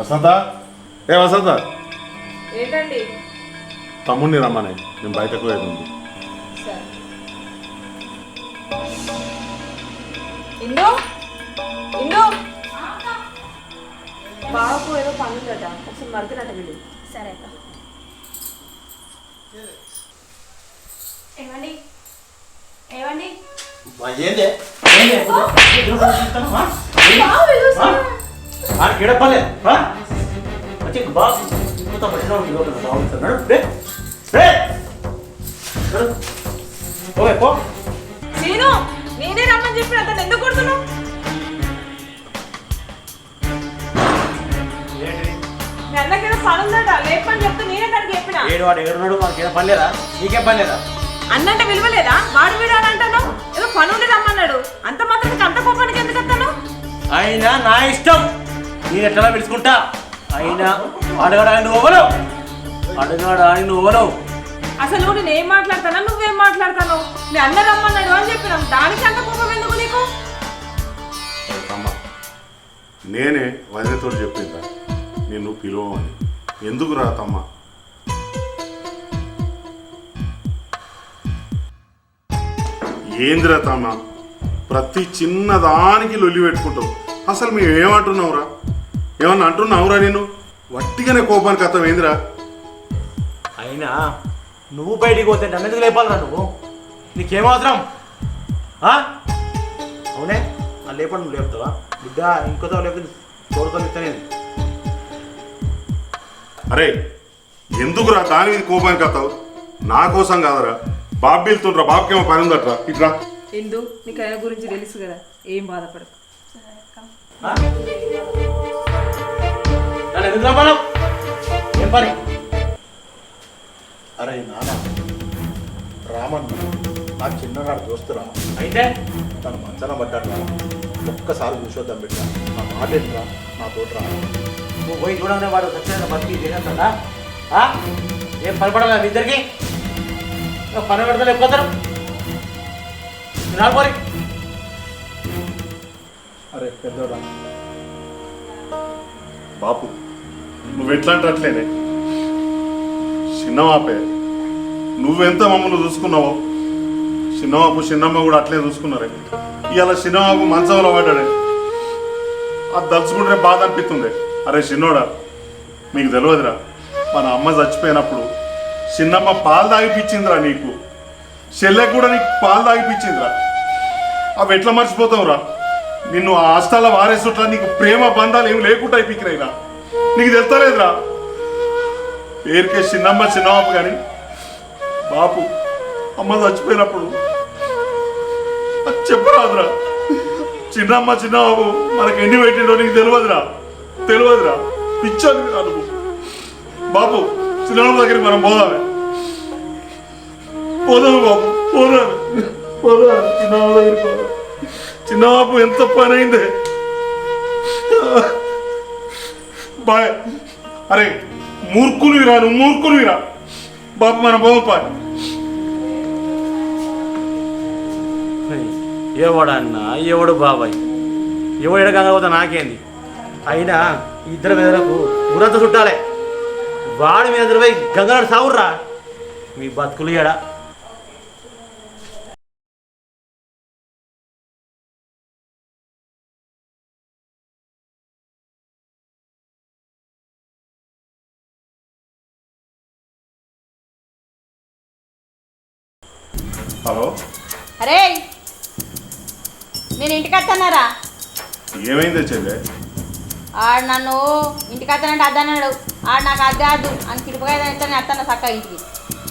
వసంత ఏ వసంత ఏంటండి? తమ్ముడిని రమ్మని నేను బయటకు పోయేది ఉంది. సరే. ఇందు ఇందు బాబు ఏదో పనుందట, ఒకసారి మరిగినట్టు వీళ్ళు. సరే అక్క. ఏమండి ఏమండి గిడపలే నేను నేనే రమ్మని చెప్పిన అతను ఎందుకు కొడుతున్నావు? మీ అన్నకేదో పనుందట, లేపని చెప్తే నేనే తనకి చెప్పిన. ఏడున్నాడు మనకేం పని లేదా? నీకేం పని లేదా? అన్నంటే విలువలేదా? వాడు వీడు అని అంటాను. ఏదో పనుండి రమ్మన్నాడు, అంత మాత్రం అంత కోపానికి ఎందుకు వస్తాను? అయినా నా ఇష్టం, నేను ఎట్లా పిలుచుకుంటా. అయినా అడగడా నువ్వు అసలు నేను ఏం మాట్లాడతానా, నువ్వేం మాట్లాడతాను? మీ అన్న రమ్మన్నాడు అని చెప్పినాం, దానికి అంత కోపం ఎందుకు నీకు? నేనే వదినతో చెప్పిందా నిన్ను పిలువమని. ఎందుకు రా తమ్మ? ఏందిరా తమ్మ, ప్రతి చిన్నదానికి లొల్లి పెట్టుకుంటావు. అసలు మేము ఏమంటున్నావురా? ఏమన్నా అంటున్నావురా? నేను వట్టిగానే కోపానికి అర్థం ఏందిరా? అయినా నువ్వు బయటికి పోతే నన్ను ఎందుకు లేపాలరా? నువ్వు నీకేమవసరం? అవునే ఆ లేపడి నువ్వు లేపుతావా? బిడ్డ ఇంకోతో లేకపోతే తోడుకొని ఇస్తానే. అరే ఎందుకురా దాని మీద కోపానికి వస్తావు? నా కోసం కాదరా, బాబు వెళ్తుండ్రా, బాబుకేమో పని ఉందట్రా. ఇట్రా. ఇందు నీకు ఆయన గురించి తెలుసు కదా, ఏం బాధపడకు. ఎందుకు రమ్మను? ఏం పని? అరే నాన్న రామన్న నాకు చిన్ననాడు దోస్తురా. అయితే తను మంచన పడ్డాడు. ఒక్కసారి చూసొద్దాం బిడ్డ, నా మాట ఏంట్రా, నా తోటరా. నువ్వు పోయి చూడగానే వాడు ఖచ్చితంగా బతికి చేసేస్తాడా? ఏం పని పడాలి మీ ఇద్దరికి? పని పెడతా ఎప్పుడతారు నాలుగు. అరే పెద్దోడా బాపు, నువ్వు ఎట్లా అంటే అట్లేనే. చిన్నమాపే నువ్వెంత మమ్మల్ని చూసుకున్నావో, చిన్నమాపు చిన్నమ్మ కూడా అట్లే చూసుకున్నారే. ఇవాళ చిన్నమాపు మంచంలో పడ్డాడే, అది దలుచుకుంటే బాధ అనిపిస్తుంది. అరే చిన్నోడా, మీకు తెలియదురా, మన అమ్మ చచ్చిపోయినప్పుడు చిన్నమ్మ పాలు తాగిపించిందిరా నీకు. చెల్లెకి కూడా నీకు పాలు తాగిపించిందిరా. అవి ఎట్లా మర్చిపోతావురా? నిన్ను ఆ హాస్టల్లో వారేసుట్లా నీకు ప్రేమ బంధాలు ఏమి లేకుండా అయిపోయినాయిరా. నీకు తెలుస్తలేదురా? పేరుకే చిన్నమ్మ చిన్నబాబు కానీ బాపు అమ్మ చచ్చిపోయినప్పుడు అది చెప్పరాదురా. చిన్నమ్మ చిన్నబాబు మనకు ఎన్ని పెట్టిండో నీకు తెలియదురా. పిచ్చోని నువ్వు. బాపు చిన్నబాబు దగ్గరికి మనం పోదాము బాబు, పోదా చిన్నబాబు దగ్గరికి పోదా. చిన్నబాబు ఎంత పని అయిందే. బాయ్. అరే మూర్ఖునివిరా, నువ్వు మూర్ఖునివిరా బాబు. మన పోపా. ఎవడన్నా ఎవడు బాబాయ్, ఎవడు ఎడగకపోతే నాకేంది? అయినా ఇద్దరు మీదలకు ఊరంతా చుట్టాలే. వాడి మీద పోయి గంగనాడు సాగుర్రా మీ బతుకులు ఎడా. హలో. అరే నేను ఇంటికి వస్తున్నారా? ఏమైందే చెల్లె? ఆడు నన్ను ఇంటికి వస్తానంటే అద్దన్నాడు. ఆడు నాకు అద్దె అద్దు అని తిరుపతి నేను వస్తాను చక్క ఇంటికి.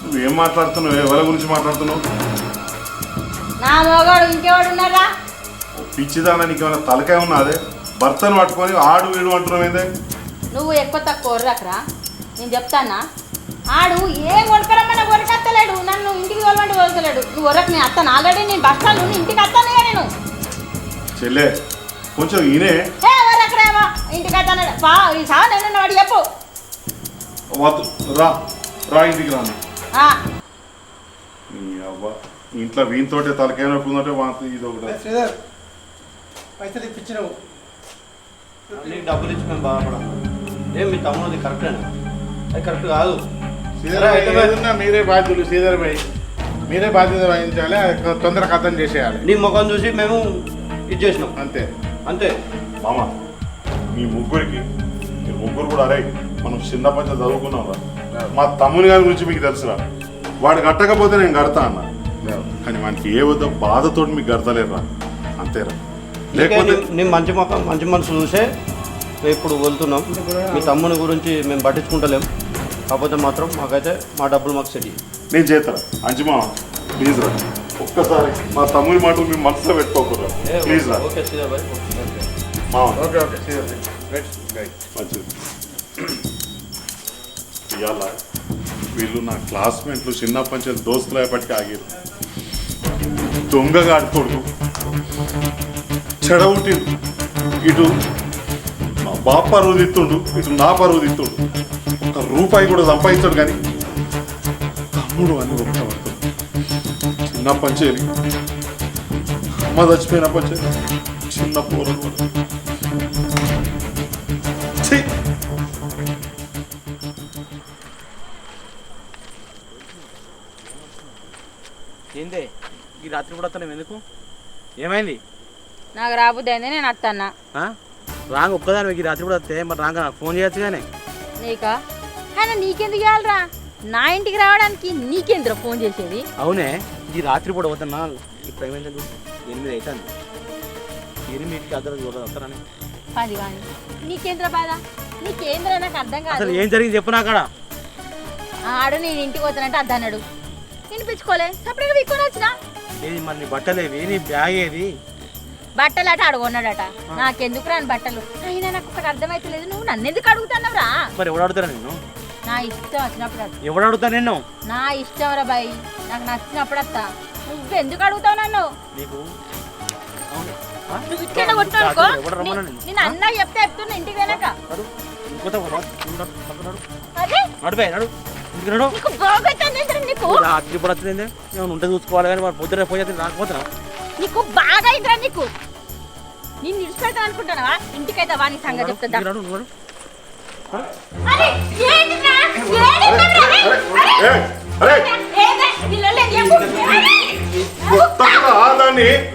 నువ్వేం మాట్లాడుతున్నావు? ఎవరి గురించి మాట్లాడుతున్నావు? నా మోగాడు ఇంకెవాడు ఉన్నారా? పిచ్చిదానా, నీకు ఏమైనా తలకాయ ఉన్నా? అదే భర్తను పట్టుకొని ఆడు వీడు అంటున్నావు ఏందే? నువ్వు ఎక్కువ తక్కువ రకరా, నేను చెప్తానా. ఆడు ఏం కొడుకరమ్మన్నా కొరకత్తలేడు, నన్ను ఇంటికి తోలమంటే తోలుతలేడు. నువ్వు వరకు నేను వస్తాను, ఆల్రెడీ నేను బస్ స్టాండ్ నుండి ఇంటికి వస్తాను. నేను చెల్లె కొంచెం ఈయనే వరకరేమో ఇంటికి వస్తాను. ఈ సావ నేను వాడు చెప్పు. రా ఇంటికి రాను. అవ్వ ఇంట్లో వీనితోటే తలకాయ నొప్పి ఉందంటే వాంతి ఇది ఒకటి. పైసలు ఇప్పించినావు, డబ్బులు ఇచ్చి మేము బాధపడ. ఏం మీ తమ్ముడిది కరెక్టేనా? అది కరెక్ట్ కాదు. శ్రీధర్ ఏదన్నా మీరే బాధ్యులు. శ్రీధర్ భాయ్ మీరే బాధ్యత వహించాలి. అది తొందరగా అర్థం చేసేయాలి. నీ ముఖం చూసి మేము ఇది చేసినాం అంతే అంతే. మామ మీ ముగ్గురికి మీరు ముగ్గురు కూడా అరే మనం చిన్నప్పటి నుంచి చదువుకున్నాం రా. మా తమ్ముని గారి గురించి మీకు తెలుసురా. వాడు కట్టకపోతే నేను కడతా అన్న, కానీ వానికి ఏ వద్ద బాధతో మీకు కడతలేరా అంతేరా. లేకపోతే నీ మంచి ముఖం మంచి మనసు చూసే మేము ఇప్పుడు వెళ్తున్నాం. మీ తమ్ముని గురించి మేము పట్టించుకుంటలేం. కాకపోతే మాత్రం మాకైతే మా డబ్బులు మాకు సెట్. నేను చేస్తారా అంజుమా ప్లీజ్ రా. ఒక్కసారి మా తమ్ముని మాట మీ మనసులో పెట్టుకోకూడదు ప్లీజ్ రా. ఓకే శ్రీధర్ భాయ్. మామ ఓకే ఓకే శ్రీధర్ రైట్. మంచిది. ఇవాళ వీళ్ళు నా క్లాస్మేట్లు చిన్నప్పటి నుంచి దోస్తులు అయ్యేపటికి ఆగారు. దొంగగా ఆడుకోడు చెడవుటిండు. ఇటు మా బాప పరువు తిత్తుండు, ఇటు నా పరువు తిత్తుండు. ఒక రూపాయి కూడా సంపాదించాడు కానీ తమ్ముడు అని ఒకట పడుతుంది. చిన్న పంచేది అమ్మ చచ్చిపోయిన పంచేది చిన్న పోరడు. ఏందే ఈ రాత్రి కూడా వస్తాను ఎందుకు? ఏమైంది? నాకు రాబుద్ది అయింది, నేను వస్తానా. రాంగ్ ఒక్కదాని ఈ రాత్రి కూడా వస్తే మరి రాంగ్ ఫోన్ చేయొచ్చు కానీ. నీకా ఆయన నీకెందుకు ఇవ్వాలరా? నా ఇంటికి రావడానికి నీకెందుకు ఫోన్ చేసేది? అవునే ఈ రాత్రి కూడా వద్దన్నా. ఇప్పుడు ఏమైందండి 8 అవుతుంది. 8కి అద్దరు వస్తారని 10 కానీ నీకేంద్ర బాధ? నీకేంద్ర నాకు అర్థం కాదు. అసలు ఏం జరిగింది చెప్పు నా కాడ. ఆడు నేను ఇంటికి పోతానంటే అద్దన్నాడు. వినిపించుకోలే సపరేట్గా వీక్కొని వచ్చిన. ఏది మరి నీ బట్టలేవి, నీ బ్యాగ్ ఏది? బట్టలు అట అడుగున్నాడట. నాకెందుకు రాని బట్టలు? అయినా నాకు ఒకటి అర్థమైతలేదు. నువ్వు నన్ను ఎందుకు అడుగుతున్నావురా? మరి ఎవడు అడుగుతారా నిన్ను? నా ఇష్టం వచ్చినప్పుడు ఎవడు అడుగుతా నిన్ను? నా ఇష్టం రా బాయ్. నాకు నచ్చినప్పుడు అత్త. నువ్వు ఎందుకు అడుగుతావు నన్ను? నీకు నువ్వు ఇక్కడ కొట్టానుకో నేను అన్న చెప్తున్నా ఇంటికి వెళ్ళాక. నీకు బాగైతుంది నీకు. రాత్రి ఇప్పుడు వచ్చింది ఏమైనా ఉంటే చూసుకోవాలి కానీ మరి పొద్దున పోయి రాకపోతున్నా. నీకు బాగా అయిందిరా నీకు. నేను నిలిచిపెడతాను అనుకుంటున్నావా? ఇంటికైతే వాని సంగతి చెప్తా.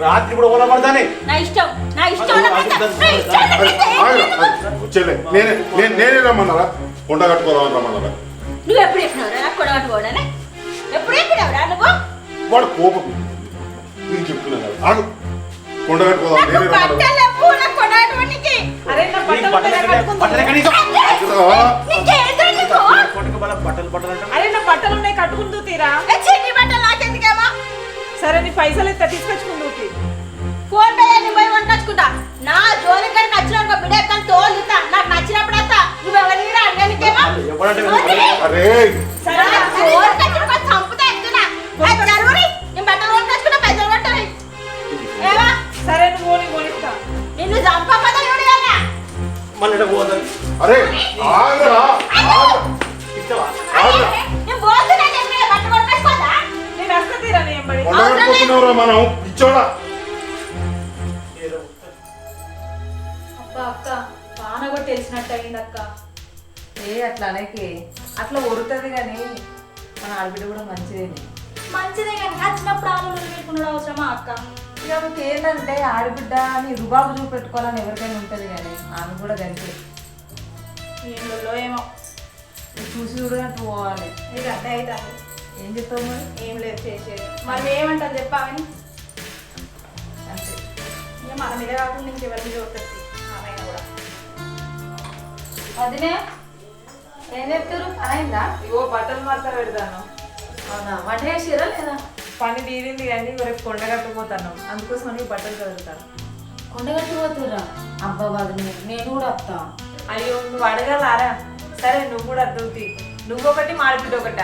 రాత్రి కూడా ఓలబడతానే. నా ఇష్టం నా ఇష్టం. నేనే రమ్మన్నారా? కొండ కట్టుకోదామని రమ్మన్నారా? నువ్వు ఎప్పుడు చెప్పినావురా నాకు కొడగట్టుకోవడానే? ఎప్పుడు చెప్పినావురా నువ్వు? వాడు కోపం నేను చెప్తున్నా కదా. ఆగు కొండ కట్టుకోదాం నేనే రమ్మన్నా. అరే నా బట్టలు ఉన్నాయి కట్టుకుంటూ తీరా. సరే నీ పైసలు ఎత్తా తీసుకొచ్చుకుంటూ. ఫోన్ పే పోయి వంటచ్చుకుంటా. నా జోలికి నచ్చిన బిడ్డ ఎత్తాను తోలుతా. నాకు నచ్చినప్పుడు అత్త. నువ్వు ఎవరిని అడగనికేమో. అరే చంపుతా ఎత్తున్నా. నేను బట్టలు వంటచ్చుకున్నా పైసలు కొట్టాలి. సరే నువ్వు పోనిస్తా. నిన్ను చంపకపోతే అరే ఆగరా నేను పోతున్నా. బట్ట కొట్టేసుకోదా? నేను వస్తా తీరా. నేను ఎంబడి కొండ కట్టుకుంటున్నావురా మనం ఇచ్చోడా. అక్క పాన కూడా తెలిసినట్టు అయింది అక్క. అట్లా అనేకి అట్లా ఉరుతుంది కానీ మన ఆడబిడ్డ కూడా మంచిదే కానీ వచ్చినప్పుడు ఆలోచన పెట్టుకున్నాడు అవసరమా అక్క? ఇక ఏంటంటే ఆడబిడ్డ అని రుబాబు చూపెట్టుకోవాలని ఎవరికైనా ఉంటుంది కానీ ఆమె కూడా గంటే నీళ్ళలో ఏమో చూసి చూడనట్టు పోవాలి. ఇక అదే అయితే ఏం చెప్తావు మరి? ఏం లేదు చేసేది. మరి ఏమంటారు చెప్పామని అంతే. ఇక మన మీద కాకుండా ఇంకెవరి మీద ఉంటుంది ఆమె కూడా. వదిలే ఏం చెప్తారు? అయిందా? ఇగో బట్టలు మాత్రం పెడతాను. అవునా? వంట చేసిరా లేదా? పని తీరింది కానీ రేపు కొండగట్టుకుపోతాను. అందుకోసం అని బట్టలు చదువుతాను. కొండగట్టుకుపోతురా? అబ్బా వదిలే నేను కూడా వస్తా. అయ్యో నువ్వు అడగాలారా? సరే నువ్వు కూడా అద్దుతి. నువ్వు ఒకటి మాడిబిడ్డ ఒకట.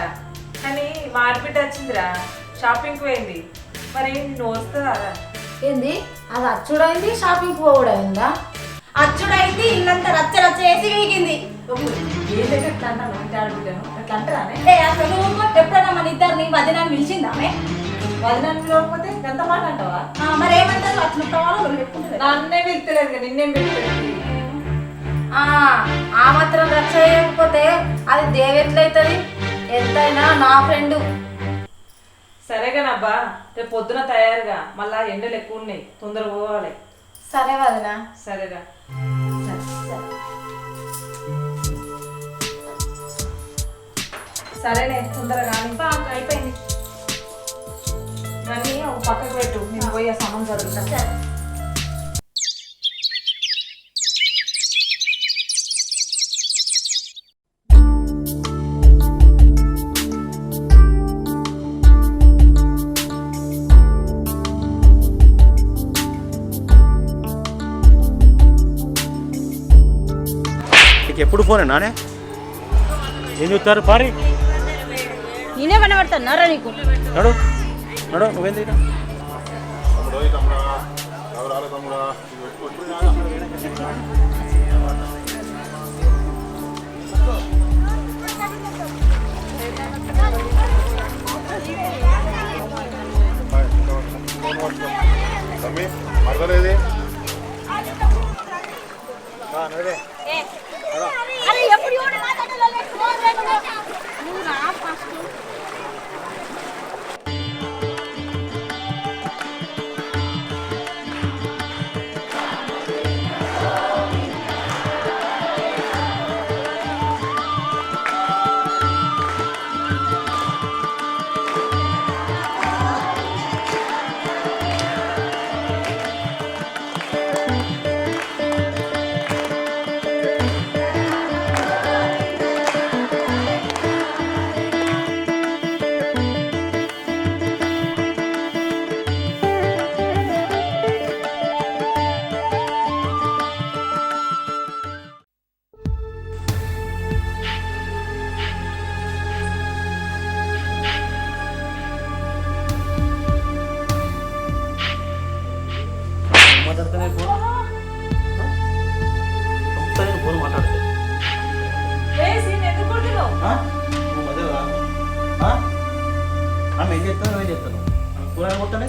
కానీ మాడిబిడ్డ వచ్చిందిరా షాపింగ్కి పోయింది. మరి నువ్వు వస్తుందా? ఏంది అది అచ్చుడైంది షాపింగ్కి పోవడైందా? అచ్చుడైంది ఇల్లంతా రచ్చ రచ్చ వేసి వీగింది. ఎప్పుడన్నా మన ఇద్దరిని వదినాన్ని పిలిచిందామె? వదినాన్ని పిలవకపోతే ఎంత మాట అంటావా? మరి ఏమంటారు? వచ్చినప్పుడు నన్నే పిలుస్తలేదు, నిన్నేం పిలుస్తుంది. ఆ మాత్రం రక్ష చేయకపోతే అది దేవెట్లయితుంది. ఎంతైనా నా ఫ్రెండు. సరేగానబ్బా, రేపు పొద్దున తయారుగా, మళ్ళా ఎండలు ఎక్కువ ఉన్నాయి, తొందరగా పోవాలి. సరే వదినా. సరేగా. సరేనే, తొందరగా అయిపోయింది. కానీ ఒక పక్కకు పెట్టు, నేను పోయి ఆ సామాన్ చదువుతా. ఎప్పుడు ఫోనే నానే ఏం చూస్తారు పారి నేనే కనబడుతున్నారా నీకు? నడు నడు నువ్వేంది అర్థలేదే అరే ఎప్పుడు చూడు నా దగ్గర నువ్వు రా ఫస్ట్. ఫోన్ మాట్లాడితే ఎందుకు కొడుతున్నావు? నువ్వు మధ్యలో ఆమె ఏం చెప్తాను నేను చెప్తాను ఫోన్ కొట్టానే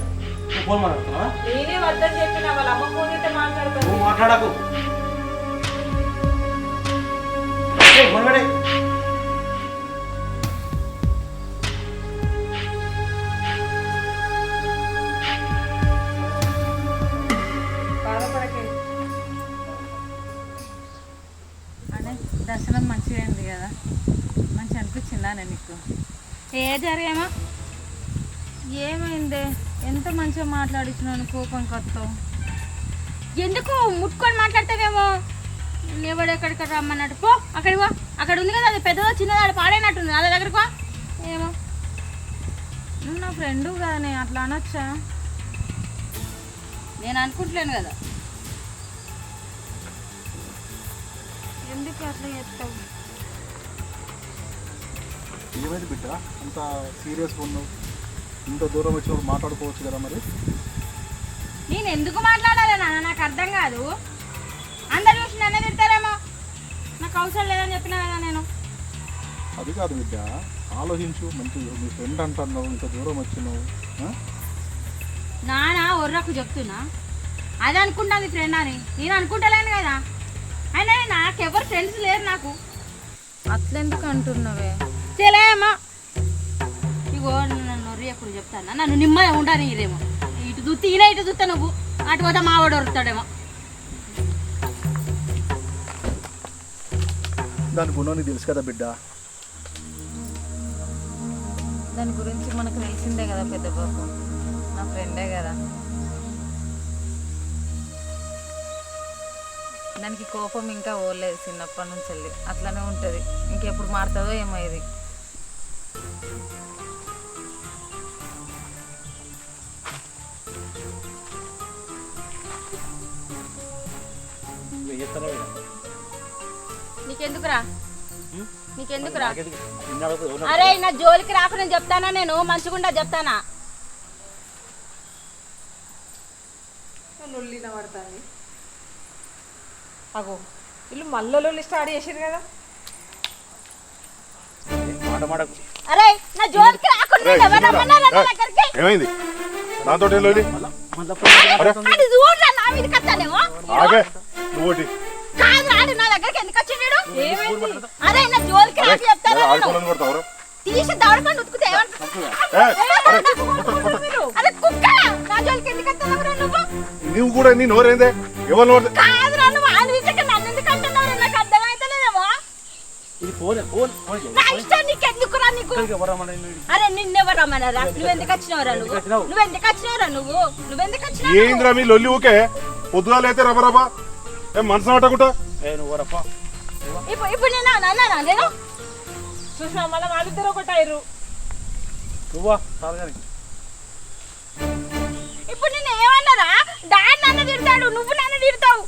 నువ్వు ఫోన్ మాట్లాడుతున్నావా? నేనే వద్దని చెప్పిన, వాళ్ళ అమ్మ ఫోన్ చేస్తే మాట్లాడతాను. నువ్వు మాట్లాడకు ఫోన్ పెడే బాధపడకే. అనే దర్శనం మంచిగా అయింది కదా, మంచి అనిపించిందా నీకు? ఏ జరిగేమో ఏమైందే, ఎంత మంచిగా మాట్లాడించినాను, కోపం కొత్తావు. ఎందుకు ముట్టుకొని మాట్లాడతావేమో? ఎవడు ఎక్కడికి రమ్మన్నట్టు పో, అక్కడికి పో. అక్కడ ఉంది కదా, అది పెద్దదో చిన్నదో, అది పాడైనట్టుంది, అదే దగ్గరకు పో. ఏమో నువ్వు నా ఫ్రెండు కదనే, అట్లా అనొచ్చా? నేను అనుకుంటలేను కదా. ఎందుకు అట్లా చెప్తావు? ఏమైంది బిడ్డ అంత సీరియస్గా ఉన్నావు? ఇంత దూరం వచ్చినప్పుడు మాట్లాడుకోవచ్చు కదా మరి. నేను ఎందుకు మాట్లాడాలి నాన్న, నాకు అర్థం కాదు. అందరు చూసి నన్నే తిడతారేమో, నాకు అవసరం లేదని చెప్పినా కదా నేను. అది కాదు బిడ్డ, ఆలోచించు. మంచి మీ ఫ్రెండ్ అంటున్నావు, ఇంత దూరం వచ్చినావు. నాన్న ఒర్రకు చెప్తున్నా, అది అనుకుంటాను ఫ్రెండ్ అని. నేను అనుకుంటలేను కదా. అయినా నాకెవరు ఫ్రెండ్స్ లేరు నాకు. అట్లెందుకు అంటున్నావే? తెలియమో ఇగో నన్ను ఒర్రి ఎప్పుడు చెప్తాను, నన్ను నిమ్మగా ఉండని ఇదేమో. ఇటు చూస్తే ఈయన, ఇటు చూస్తే నువ్వు, అటు పోతే మావాడు ఒరుతాడేమో. దాని గుణం నీకు తెలుసు కదా బిడ్డ. దాని గురించి మనకు తెలిసిందే కదా పెద్ద బాబు, నా ఫ్రెండే కదా. దానికి కోపం ఇంకా ఓలేదు చిన్నప్పటి నుంచి వెళ్ళి, అట్లనే ఉంటుంది. ఇంకెప్పుడు మారుతుందో ఏమో ఇది. నీకెందుకురా, నీకెందుకురా? అరే నా జోలికి రాకు, నేను చెప్తానా, నేను మంచిగుండా చెప్తానా. లొల్లిన పడుతుంది. అగో వీళ్ళు మళ్ళీ లొల్లి స్టార్ట్ చేసారు కదా. మాట మాటకు అరే నా జోలికి రాకు, నేను ఎవరు రమ్మన్నారా నా దగ్గరికి? ఏమైంది నాతో లోలి? అది చూడరా, నా మీదకి వస్తానేమో. ఆగే నువ్వు కాదు రాడు, నా దగ్గరికి ఎందుకు వచ్చిండు? అరే నా జోలికి రాకి చెప్తాను. ఆడుకోవాలని కొడతావు తీసి దవడపండి ఉతుకుతే అరే కుక్క నా జోలికి ఎందుకు వస్తున్నావురా నువ్వు? నువ్వు కూడా నీ నోరేందే ఎవరు కాదురా నువ్వు ఆయన విషయం నన్ను ఎందుకు అంటున్నావు? నాకు అర్థమైతలేదేమో. నా ఇష్టం నీకు ఎందుకురా నీకు? అరే నిన్నెవరు రమ్మన్నారా? నువ్వెందుకు వచ్చినవరా నువ్వెందుకు వచ్చినావు? ఏంద్రా మీ లొల్లి ఊకే పొద్దుగాలైతే రబరబా ఏం మనసు పట్టకుండా ఇప్పుడు నేను అన్నానా? నేను చూసినా మళ్ళీ వాళ్ళిద్దరు ఒకటాయిరు. ఇప్పుడు నేను ఏమన్నారా? డాడ్ నన్ను తిడతాడు, నువ్వు నన్ను తిడతావు,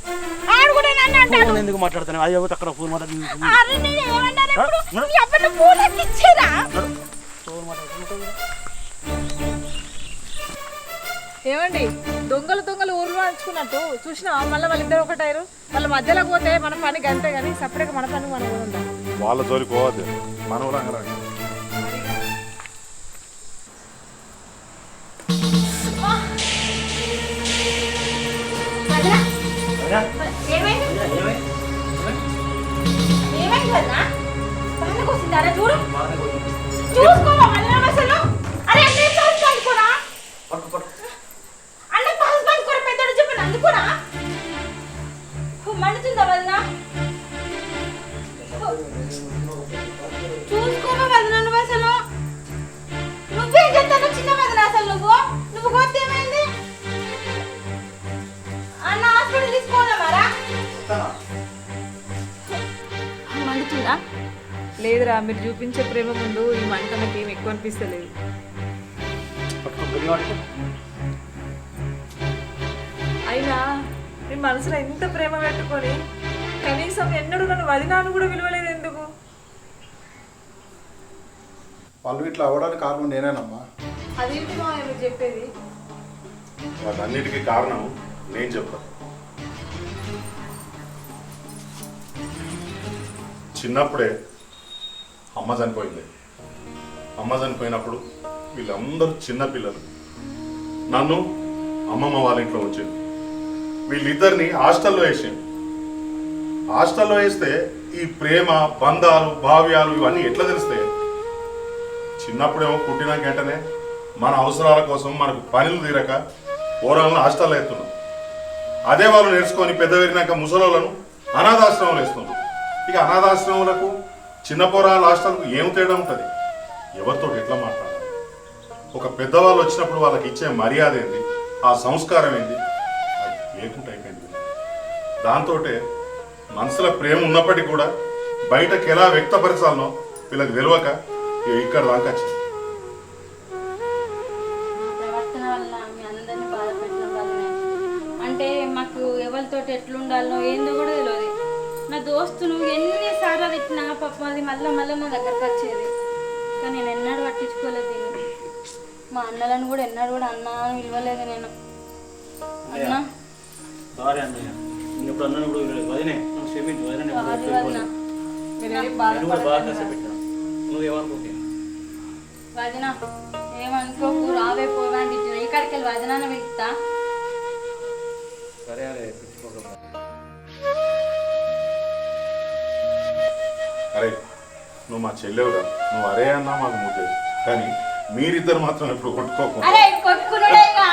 ఆడు కూడా నన్ను అంటాడు. ఎందుకు మాట్లాడుతాను అది అక్కడ ఫోన్ మాట్లాడుతుంది. అరే నేను ఏమన్నారా? ఇప్పుడు నీ అబ్బను పూలకి ఇచ్చేరా? ఏమండి దొంగలు దొంగలు ఊర్లో నడుచుకున్నట్టు చూసినా మళ్ళీ వాళ్ళిద్దరు ఒకటాయిరు. వాళ్ళ మధ్యలో పోతే మన పని గంటే కానీ సపరేట్గా మన పని మనం కూడా ఉండాలి. వాళ్ళ జోలికి పోవద్దు మనం రంగరా ఏమైంది వదినా? బాగా వస్తుందారా? చూడు చూసుకోవా వదినా అసలు? అరే అన్నీ చూసి అనుకోరా? అన్న పాస్ అనుకోరా? పెద్దోడు చెప్పిన అందుకోరా? మండుతుందా వదినా? చూసుకోవా వదినా నువ్వు అసలు? నువ్వేం చెప్తాను చిన్న వదినా అసలు? నువ్వు కొత్త ఏమైంది? అన్న హాస్పిటల్ తీసుకోదామారా? మండుతుందా? లేదురా మీరు చూపించే ప్రేమ ముందు ఈ మంట నాకు ఏమి ఎక్కువ అనిపిస్తలేదు. అయినా నీ మనసులో ఎంత ప్రేమ పెట్టుకొని కనీసం ఎన్నడూ నన్ను వదినాను కూడా విలువలేదు ఎందుకు? వాళ్ళు ఇట్లా అవ్వడానికి కారణం నేనేనమ్మా. అదేంటి మా మీరు చెప్పేది? వాటన్నిటికీ కారణం నేను చెప్తాను. చిన్నప్పుడే అమ్మ చనిపోయింది. అమ్మ చనిపోయినప్పుడు వీళ్ళందరూ చిన్న పిల్లలు. నన్ను అమ్మమ్మ వాళ్ళ ఇంట్లో వచ్చాను. వీళ్ళిద్దరిని హాస్టల్లో వేసాను. హాస్టల్లో వేస్తే ఈ ప్రేమ బంధాలు భావ్యాలు ఇవన్నీ ఎట్లా తెలుస్తాయి? చిన్నప్పుడేమో పుట్టిన వెంటనే మన అవసరాల కోసం మనకు పనులు తీరక పోరాలను హాస్టల్లో వేస్తున్నాం. అదే వాళ్ళు నేర్చుకొని పెద్ద పెరిగినాక ముసలోళ్ళను అనాథాశ్రమంలో వేస్తున్నారు. ఇక అనాథాశ్రమాలకు చిన్న పోరాల హాస్టల్కు ఏం తేడా ఉంటుంది? ఎవరితో ఎట్లా మాట్లాడాలి? ఒక పెద్దవాళ్ళు వచ్చినప్పుడు వాళ్ళకి ఇచ్చే మర్యాద ఏంది, ఆ సంస్కారం ఏంది, అది లేకుండా అయిపోయింది. దాంతో మనసులో ప్రేమ ఉన్నప్పటికీ కూడా బయటకు ఎలా వ్యక్తపరచాలనో వీళ్ళకి తెలియక ఇక్కడ దాకా వచ్చింది. ప్రవర్తన వల్ల మీ అందరినీ బాధపెట్టడం వల్లనే అంటే మాకు ఎవరితో ఎట్లుండాలనో ఏందో కూడా తెలియదు. నా దోస్తును ఎన్నిసార్లు తిట్టినా పాపం అది మళ్ళీ నా దగ్గరకు వచ్చేది. కానీ నేను ఎన్నడూ పట్టించుకోలేదు. దీన్ని మా అన్నలను కూడా ఎన్నడూ కూడా అన్న అని విలువలేదు నేను. అన్నా సారీ అన్నయ్య, నేను ఇప్పుడు అన్నాను కూడా వినలేదు. వదినే నువ్వు క్షమించు. వదిన బాగా కష్టపెట్టినా నువ్వేమనుకోకే. వదిన ఏమనుకోకు, రావే పోవా అని తిట్టిన. ఇక్కడికి వెళ్ళి వదినాన్ని పిలుస్తా. సరే అరే పిచ్చుకోక. అరే నువ్వు మా చెల్లెవురా, నువ్వు అరే అన్నా మాకు ముద్దే. కానీ మీరిద్దరు మాత్రం ఇప్పుడు కొట్టుకోకుండా. అరే కొట్టుకున్నాడేగా.